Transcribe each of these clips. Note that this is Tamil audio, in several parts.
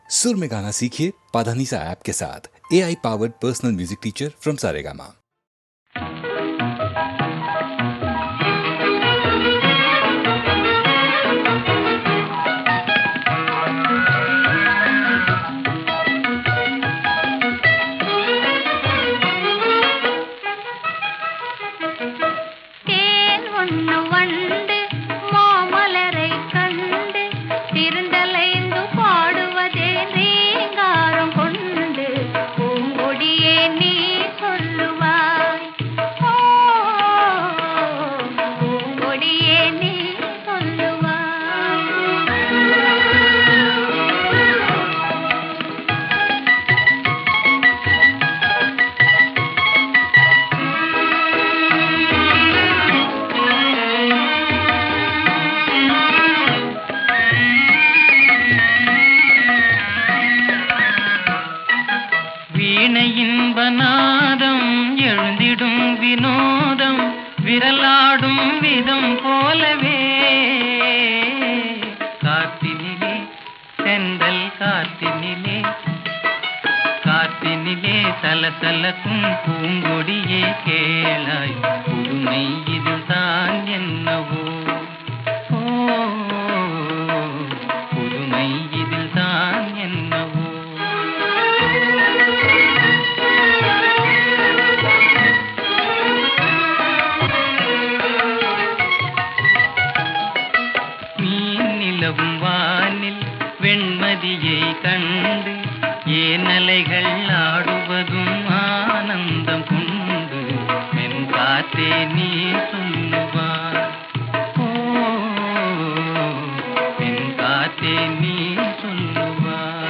सुर में गाना सीखिए पाधानीसा ऐप के साथ। AI powered personal music teacher from Saregama. இன்பநாதம் எழுந்திடும் வினோதம் விரலாடும் விதம் போலவே காத்தினிலே செந்தல் காத்தினிலே சலசலக்கும் பூங்கொடியே கேளாய் புதுமை இதுதான் என்னவோ புதுமை இதில் தான் என்னவோ வானில் வெண்மதியை கண்டு ஏனலைகள் ஆடுவதும் ஆனந்தம் கொண்டு மென் காத்தே நீ சொல்லுவார் மென் காத்தே நீ சொல்லுவார்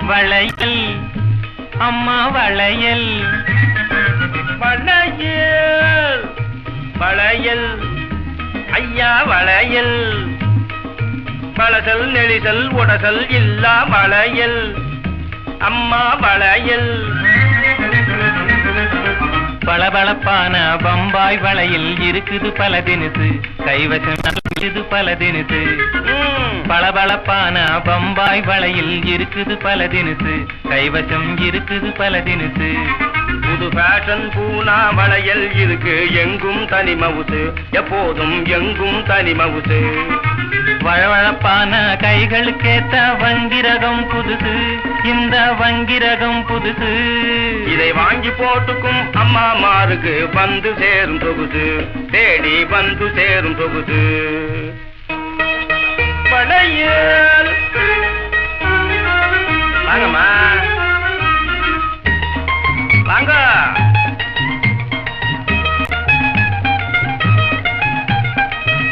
வளையல் அம்மா வளையல் வளையல் வளையல் ஐயா வளையல் வளசல் நெளிசல் உடசல் இல்லா வளையல் அம்மா வளையல் பளபளப்பான பம்பாய் வளையல் இருக்குது பல தினுசு கைவசம் இது பல தினுசு பளபளப்பான பம்பாய் வளையல் இருக்குது பல தினுசு கைவசம் இருக்குது பல தினுசு புது ஃபேஷன் பூனா வளையல் இருக்கு எங்கும் தனி மவுசு எப்போதும் எங்கும் தனி மவுசு வழவழப்பான கைகளுக்கேத்த வங்கிரகம் புதுசு இந்த வங்கிரகம் புதுசு இதை வாங்கி போட்டுக்கும் அம்மா மாருக்கு வந்து சேரும் சொகுசு தேடி வந்து சேரும் சொகுசு வளையல் வாங்கம்மா வாங்க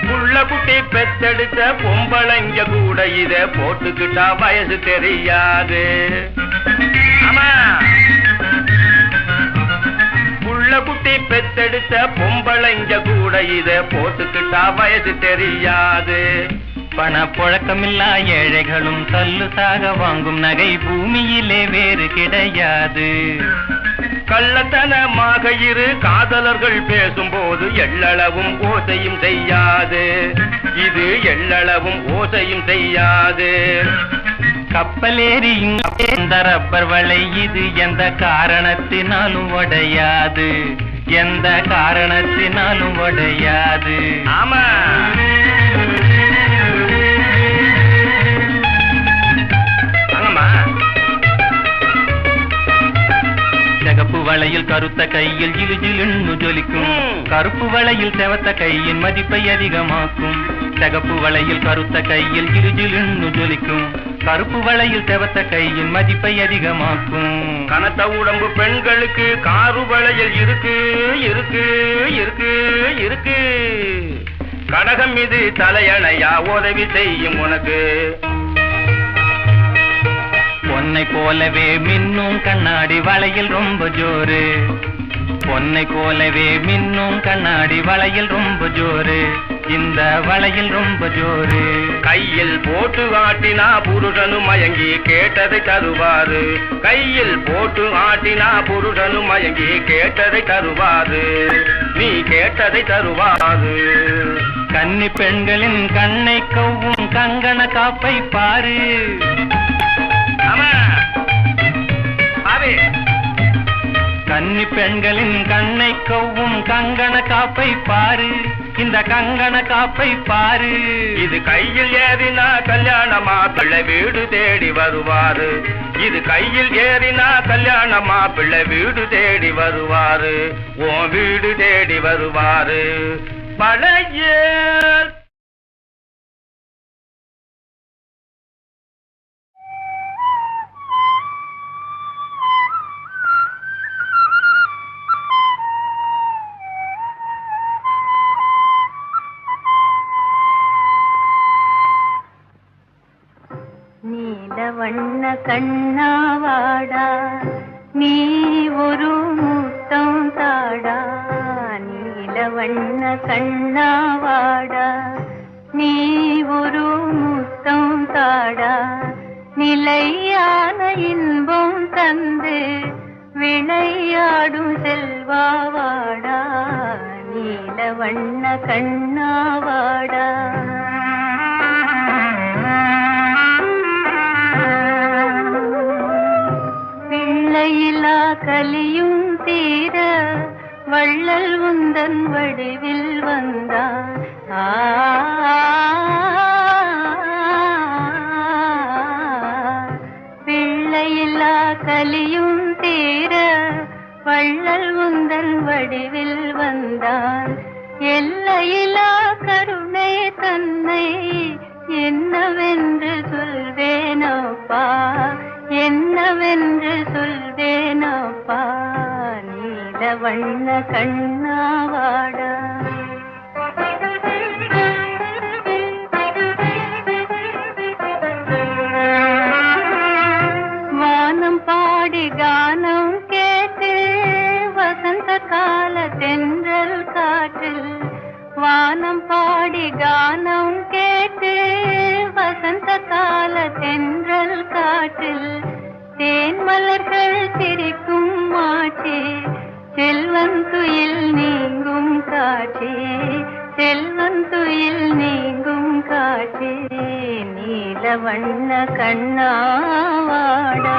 புள்ள குட்டி பெத்தெடுத்த பொம்பளைங்க கூட இத போட்டுக்கிட்டா வயசு தெரியாது ஆமா புள்ள குட்டி பெத்தெடுத்த பொம்பளைங்க கூட இத போட்டுக்கிட்டா வயசு தெரியாது பணப்புழக்கமில்லா ஏழைகளும் தல்லுசாக வாங்கும் நகை பூமியிலே வேறு கிடையாது கள்ளத்தனமாக இரு காதலர்கள் பேசும்போது எள்ளளவும் ஓசையும் செய்யாது இது எள்ளளவும் ஓசையும் செய்யாது கப்பலேறியும் எந்த ரப்பர் வளை இது எந்த காரணத்தினாலும் உடையாது எந்த காரணத்தினாலும் உடையாது ஆமா சிகப்பு வளையில் கருத்த கையில் ஜிலுஜிலுன்னு ஜொலிக்கும் கருப்பு வளையில் செவத்த கையின் மதிப்பை அதிகமாக்கும் சிகப்பு வளையில் கருத்த கையில் ஜிலுஜிலுன்னு ஜொலிக்கும் கருப்பு வளையில் செவத்த கையின் மதிப்பை அதிகமாக்கும் கனத்த உடம்பு பெண்களுக்கு காரு வளையல் இருக்கு இருக்கு இருக்கு இருக்கு கடகம் இது தலையணையா உதவி செய்யும் உனக்கு பொன்னை போலவே மின்னும் கண்ணாடி வளையல் ரொம்ப ஜோரு பொன்னை போலவே மின்னும் கண்ணாடி வளையல் ரொம்ப ஜோரு இந்த வளையல் ரொம்ப ஜோரு கையில் போட்டு ஆட்டினா புருஷனும் மயங்கி கேட்டதை தருவாரு கையில் போட்டு ஆட்டினா புருஷனும் மயங்கி கேட்டதை தருவாரு நீ கேட்டதை தருவாரு கன்னி பெண்களின் கண்ணை கவ்வும் கங்கண காப்பை பாரு கன்னி பெண்களின் கண்ணை கவ்வும் கங்கண காப்பை பாரு இந்த கங்கண காப்பை பாரு இது கையில் ஏறினா கல்யாணமா பிள்ளை வீடு தேடி வருவாரு இது கையில் ஏறினா கல்யாணமா பிள்ளை வீடு தேடி வருவாரு உன் வீடு தேடி வருவாரு வளையல் நீலவண்ண கண்ணாவாடா நீ ஒரு முத்தம் தாடா நீலவண்ண கண்ணாவாடா நீ ஒரு முத்தம் தாடா நிலையான இன்பம் தந்து விளையாடும் செல்வாவாடா நீலவண்ண கண்ணாவாடா பிள்ளையிலா கலியும் தீர வள்ளல் உந்தன் வடிவில் வந்தான் பிள்ளையிலா கலியும் தீர வள்ளல் உந்தன் வடிவில் வந்தான் எல்லையிலா கருணை தன்னை என்னவென்று சொல்வேனப்பா என்னவென்று சொல்வேனப்பா நீலவண்ண கண்ணாவாடா தென்றல் காற்றில் வானம் பாடி கானம் கேட்டு வசந்த கால தென்றல் காற்றில் தேன் மலர்கள் சிரிக்கும் மாற்றி செல்வன் துயில் நீங்கும் காட்சி செல்வன் துயில் நீங்கும் காட்சி நீல வண்ண கண்ணாவாடா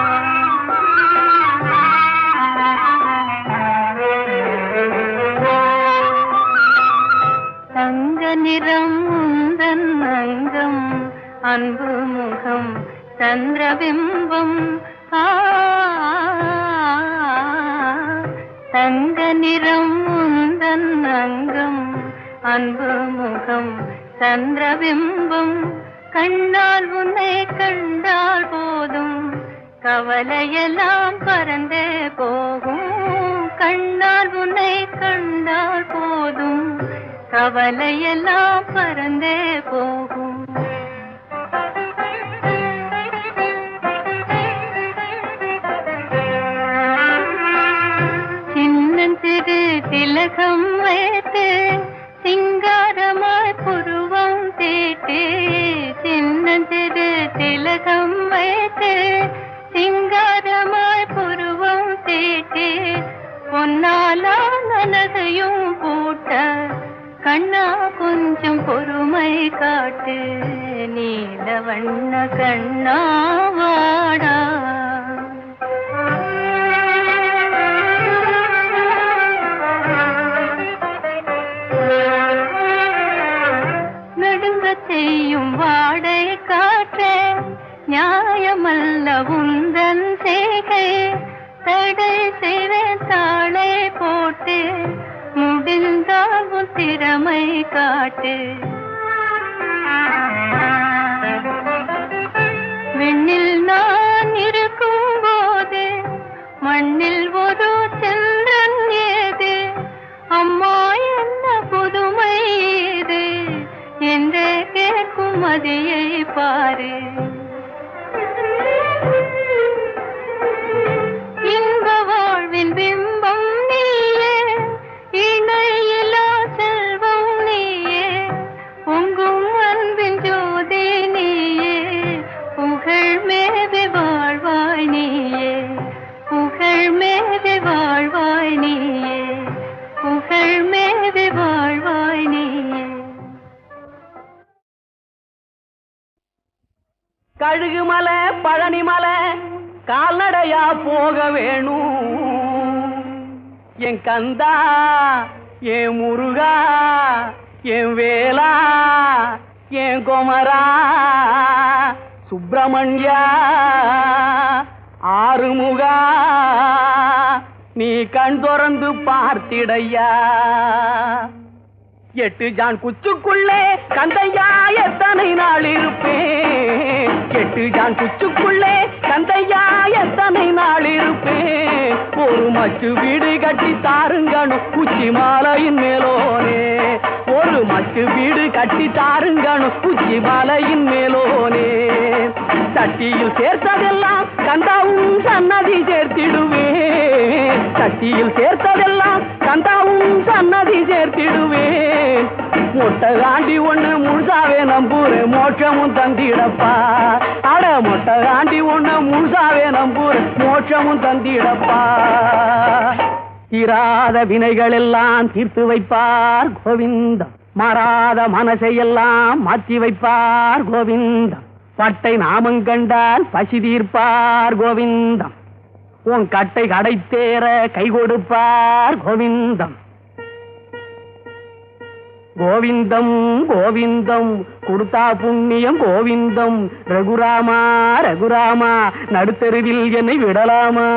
தங்க நிறம் உந்தன் அங்கம் அன்பு முகம் சந்திரபிம்பம் தங்க நிறம் உந்தன் அங்கம் அன்பு முகம் சந்திரபிம்பம் கண்ணால் உன்னை கண்டால் போதும் கவலையெல்லாம் பறந்தே போகும் கண்ணால் உன்னை கண்டால் போதும் கவலையெல்லாம் பறந்தே போகும் சின்னஞ்சிறு திலகம் வைத்து சிங்காரமாய் புருவம் தீட்டி சின்னஞ்சிறு திலகம் வைத்து சிங்காரமாய் புருவம் தீட்டி பொன்னாலா நனகையும் பூட்ட கண்ணா கொஞ்சம் பொறுமை காட்டு நீல வண்ண கண்ணா வாடா நடுங்க செய்யும் வாடை காற்றே நியாயமல்ல உந்தன் செய்கை தடை செய்வேன் தாளை போட்டு முடிந்தால் உன் திறமை காட்டு விண்ணில் நான் இருக்கும் போது மண்ணில் ஒரு சந்திரன் ஏது அம்மா என்ன புதுமை இது என்றே கேட்கும் மதியை பாரு இன்ப வாழ்வின் பிம்பம் நீயே இணையிலா செல்வம் நீயே பொங்கும் அன்பின் ஜோதி நீயே புகழ் மேவி வாழ்வாய் நீயே புகழ் மேவி வாழ்வாய் நீயே புகழ் மேவி வாழ்வாய் நீயே கழுகுமலை பழனிமலை கால்நடையா போக வேணும் என் கந்தா என் முருகா என் வேலா என் குமரா சுப்பிரமணியா ஆறுமுகா நீ கண் திறந்து பார்த்திடையா 8 ஜான் குச்சுக்குள்ளே கந்தையா எத்தனை நாள் இருப்பேன் 8 ஜான் குச்சுக்குள்ளே கந்தையா எத்தனை நாள் இருப்பேன் ஒரு மச்சு வீடு கட்டி தாருங்கணும் உச்சி மாலையின் மேலோனே ஒரு மச்சு வீடு கட்டி தாருங்கணும் உச்சி மாலையின் மேலோனே சட்டியில் சேர்த்ததெல்லாம் கந்தாவும் சன்னதி சேர்த்திடுவேன் சட்டியில் சேர்த்ததெல்லாம் கந்தாவும் சன்னதி சேர்த்திடுவேன் மொட்டை ஆண்டி ஒண்ணு முழுசாவே நம்பூரு மோட்சமும் தந்திடப்பா அட மொட்டை ஆண்டி ஒண்ணு முழுசாவே நம்பூரு மோட்சமும் தந்திடப்பா தீராத வினைகள் எல்லாம் தீர்த்து வைப்பார் கோவிந்தம் மாறாத மனசையெல்லாம் மாற்றி வைப்பார் கோவிந்தம் பட்டை நாமம் கண்டால் பசி தீர்ப்பார் கோவிந்தம் உன் கட்டை கடை தேர கை கொடுப்பார் கோவிந்தம் கோவிந்தம் கோவிந்தம் கொடுத்தா புண்ணியம் கோவிந்தம் ரகுராமா ரகுராமா நடுத்தருவில் என்னை விடலாமா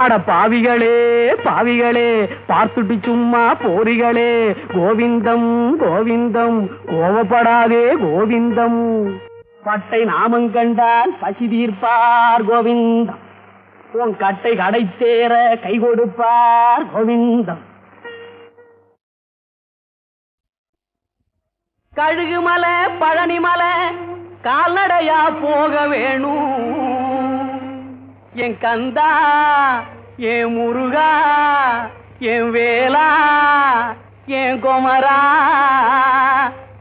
அட பாவிகளே பாவிகளே பார்த்துட்டு சும்மா போரிகளே கோவிந்தம் கோவிந்தம் கோவப்படாதே கோவிந்தம் பட்டை நாமம் கண்டால் பசி தீர்ப்பார் கோவிந்தம் உன் கட்டை கடை தேர கை கொடுப்பார் கோவிந்தம் கழுகுமலை பழனிமலை கால்நடையா போக வேணும் என் கந்தா என் முருகா என் வேலா என் குமரா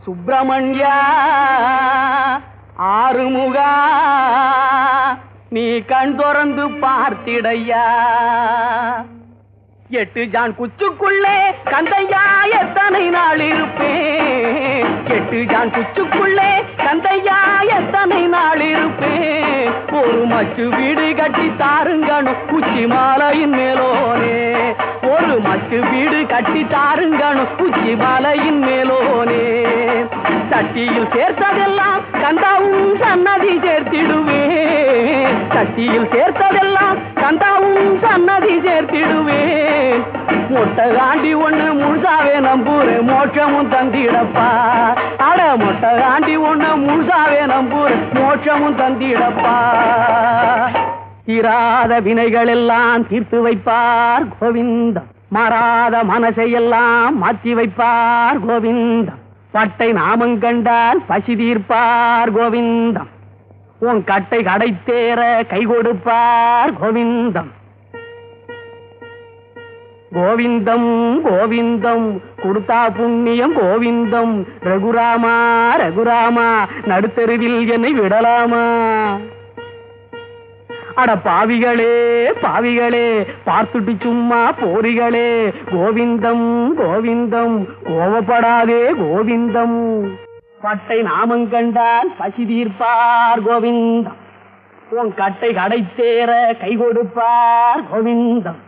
சுப்பிரமணியா ஆறுமுகா நீ கண் திறந்து பார்த்திடையா 8 ஜான் குச்சுக்குள்ளே கந்தையா எத்தனை நாள் இருப்பேன் 8 ஜான் குச்சுக்குள்ளே கந்தையா எத்தனை நாள் இருப்பேன் ஒரு மச்சு வீடு கட்டி தாருங்கணும் உச்சி மாலையின் மேலோனே ஒரு மச்சு வீடு கட்டி தாருங்கணும் உச்சி மாலையின் மேலோனே சட்டியில் சேர்த்ததெல்லாம் கந்தாவும் சன்னதி சேர்த்திடுவேன் சட்டியில் சேர்த்ததெல்லாம் கந்தாவும் சன்னதி சேர்த்திடுவேன் மொட்டை காண்டி ஒண்ணு முழுசாவே நம்பூரேன் மோட்சமும் தந்திடப்பா அட மொட்டை காண்டி ஒண்ணு முழுசாவே நம்பூரேன் மோட்சமும் தந்திடப்பா தீராத வினைகள் எல்லாம் தீர்த்து வைப்பார் கோவிந்தம் மாறாத மனசையெல்லாம் மாற்றி வைப்பார் கோவிந்தம் பட்டை நாமம் கண்டால் பசி தீர்ப்பார் கோவிந்தம் உன் கட்டை கடை தேர கை கொடுப்பார் கோவிந்தம் கோவிந்தம் கோவிந்தம் கொடுத்தா புண்ணியம் கோவிந்தம் ரகுராமா ரகுராமா நடுத்தருவில் என்னை விடலாமா அட பாவிகளே பாவிகளே பார்த்துட்டு சும்மா போரிகளே கோவிந்தம் கோவிந்தம் கோவப்படாதே கோவிந்தம் பட்டை நாமம் கண்டால் பசி தீர்ப்பார் கோவிந்தம் உன் கட்டை கடை தேர கை கொடுப்பார் கோவிந்தம்